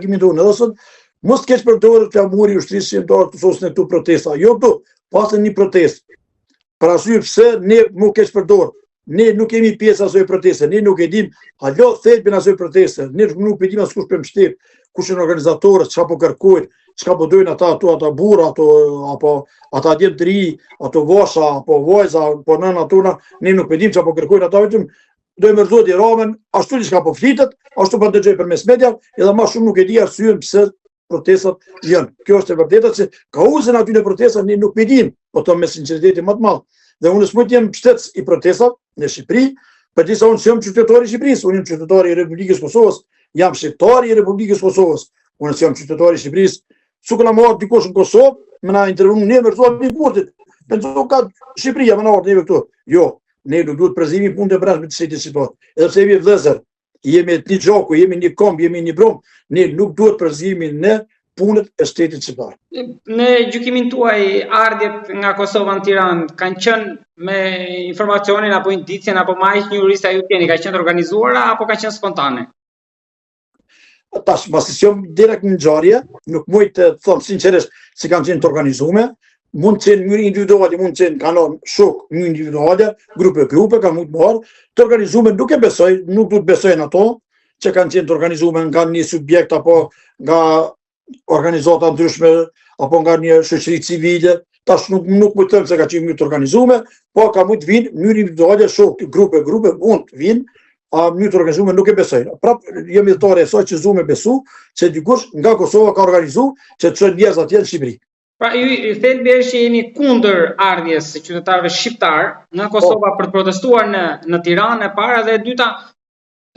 parkimin tonë. Edhe sot mos keq përdoret flamuri i ushtrisë shqiptare të thosin këtu protesta. Jo këtu, pasën një protestë. Për arsye pse ne nuk keq përdor. Ne nuk kemi pjesë asoj proteste, ne nuk e dim halo thelbin asoj proteste, ne nuk e dim as kush për mbështet, kush janë organizatorët, çka po kërkojnë, çka po dojnë ata burra, apo ata djem të ri, ato vosha, apo vojza, apo nëna tona, ne nuk e dim çka po kërkojnë ata, vetëm do të mërzot i Ramën, ashtu diçka po flitet, ashtu po dëgjoj përmes media, edhe më shumë nuk e di arsyen pse protestat janë. Kjo është e vërtetë se kauzën aty në protestat ne nuk e dim, po to me sinqeritet më të madh. Dhe unë s'mund të jem mbështetës i protestat në Shqipëri, përgjithëse unë jam qytetari i Shqipërisë, unë jam qytetari i Republikës Kosovës, jam shqiptar i Republikës Kosovës, unë jam qytetari i Shqipërisë. Sukë na marr dikush në Kosovë, më na intervjuon ne vërtet në kurtit. Pensoj ka Shqipëria më na ardhi këtu. Jo, ne nuk duhet prezimi punë të brendshme të shtetit shqiptar. Edhe pse jemi vëllezër, jemi një gjoku, jemi një komb, jemi një brum, ne nuk duhet prezimi në punët e shtetit shqiptar. Në gjykimin tuaj, ardhjet nga Kosova në Tiranë kanë qenë me informacionin apo indicien apo marrjes një jurista ju keni, ka qenë organizuara apo ka qenë spontane? Tash, pasi jam direkt në ngjarje, nuk muj të them sinqerisht se kanë qenë të organizuar, mund të qenë mënyrë individuale, mund të qenë kanon shok, mënyrë individuale, grupe ka mund të marrë, të organizuar nuk e besoj, nuk duhet besojnë ato që kanë qenë të organizuar nga një subjekt apo nga organizata ndryshme apo nga një shoqëri civile. Tash nuk mund të them se ka qenë të organizuar, po ka mund të vinë mënyrë individuale, shok, grupe mund të vinë, a mënyrë të organizuar nuk e besoj. Prap jemi dhëtore e saj që zu me besu se dikush nga Kosova ka organizuar që të çojnë njerëz atje në Shqipëri. Pra ju thelbi është që jeni kundër ardhjes së qytetarëve shqiptar nga Kosova për të protestuar në Tiranë e para, dhe e dyta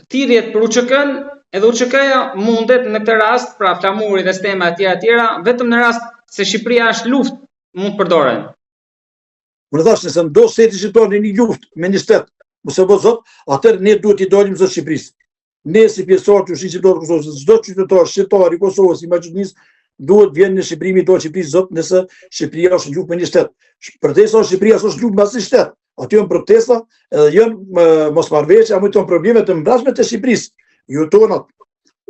thirrjet për UÇK-n, edhe UÇK-ja mundet në këtë rast, pra flamuri dhe stema e tjera, vetëm në rast se Shqipëria është luftë mund të përdoren. Unë thash nëse do shteti shqiptar në një luftë me një shtet, mos e bë zot, atëherë ne duhet i dalim zot Shqipërisë. Ne si pjesëtar të ushtrisë shqiptare të Kosovës, çdo qytetar shqiptar i Kosovës, i Maqedonisë, duhet vjen në Shqipëri do Shqipërisë zot nëse Shqipëria është luftë me një shtet. Protesta e Shqipërisë është luftë me asnjë shtet. Aty janë protesta, edhe janë mosmarrëveshje, apo janë probleme të mbrojtshme të Shqipërisë. Ju tonat.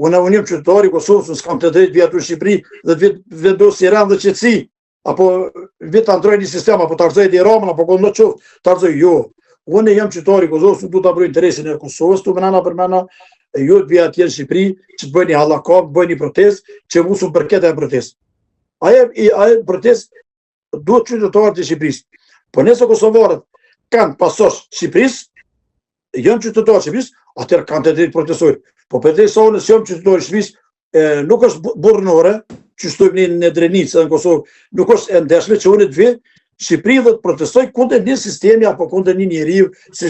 Unë jam qytetar i Kosovës, s'kam të drejtë vjetë në Shqipëri dhe të vendosë Iran dhe qetësi, apo vetë ndroj një sistem, apo të arzoj dhe Ramën, apo kondo qoftë, të arzoj jo. Unë jam qytetar i Kosovës, nuk du të abroj interesin e Kosovës, tu mënana për mëna, ju të vjen atje në Shqipëri, që të bëjnë një hallakam, bëjnë një protestë, që musu përket e protestë. Ajo protestë duhet qytetarët e Shqipërisë. Po nëse kosovarët kanë pasosh Shqipërisë, janë qytetarë Shqipërisë, atëherë kanë të drejtë protestojnë. Po përderisa unë jam qytetar i Shqipërisë, nuk është burrnore, që shtojmë në Drenicë në Kosovë, nuk është e ndeshme që unë të vi Shqipëri dhe të protestoj kundër një sistemi apo kundër një njeriu, si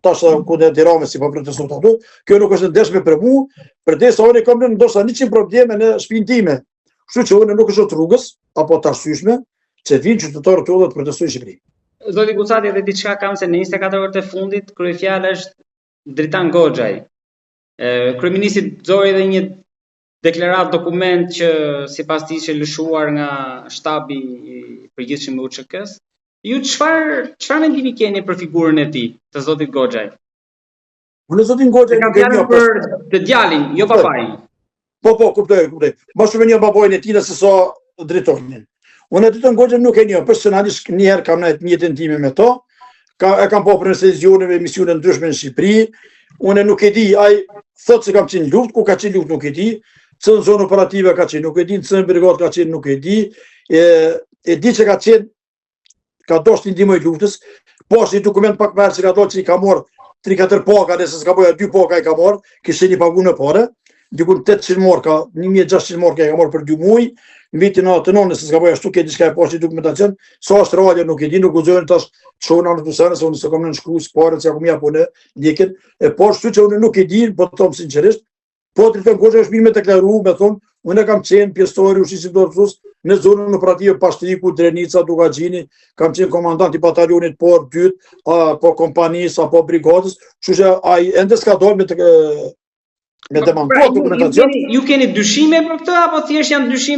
tash kundër Tiranës si po protestojnë ato. Kjo nuk është e ndeshme për mua, përderisa unë kam ndoshta 100 probleme në shtëpinë time. Kështu që unë nuk është rrugës apo të arsyeshme që vinë qytetarët tonë të protestojnë në Shqipëri. Zoti Kuçati, edhe diçka kam se në 24 orët e fundit kryefjala është Dritan Goxhaj. Kryeministri nxori edhe një deklarat dokument që sipas tij ishte lëshuar nga shtabi i përgjithshëm i UÇK-s. Ju çfarë mendimi keni për figurën e tij, të zotit Goxhaj? Unë zotin Goxhaj kam fjalën për të djalin, jo babain. Po, kuptoj. Më shumë një babain e tij se sa drejtorin. Unë atë Goxhaj nuk e njoh, personalisht një herë kam në jetën time me to. E kam po për televizione, emisione ndryshme në Shqipëri. Unë nuk e di, ai thotë se kam qenë luftë, ku ka qenë luftë nuk e di. Në zonë operative ka qenë, nuk e di, në brigadë ka qenë, nuk e di. E di që ka qenë, ka doshtë një ndihmoj luftës, po është një dokument pak merë që ka do që i ka morë 3-4 paka, nëse s'ka boja 2 paka i ka morë, kishte një pagu në pare, dikun 800 morka, 1600 morka i ka morë për 2 muaj, në vitin atë nëse s'ka boja shtu, ke diçka e poshtë një dokumentacion, sa është radio nuk e di, nuk guzojnë tash qona në të sene, se unë se kom në shkru së pare, se ja kom ja po në ndjekin, po shtu që unë nuk e di, po të tomë sinqerisht. Po të Dritan Goxhaj është mirë me të deklaru, me thonë, unë e kam qenë pjesëtori ushtrisë shqiptare të Kosovës në zonën operative Pashtriku, Drenica, Dugaxhini, kam qenë komandant i batalionit por 2, po kompanisë, apo brigadës, kështu që ai ende s'ka dalë me demantuar dokumentacion. Ju keni dyshime për këtë apo thjesht janë dyshime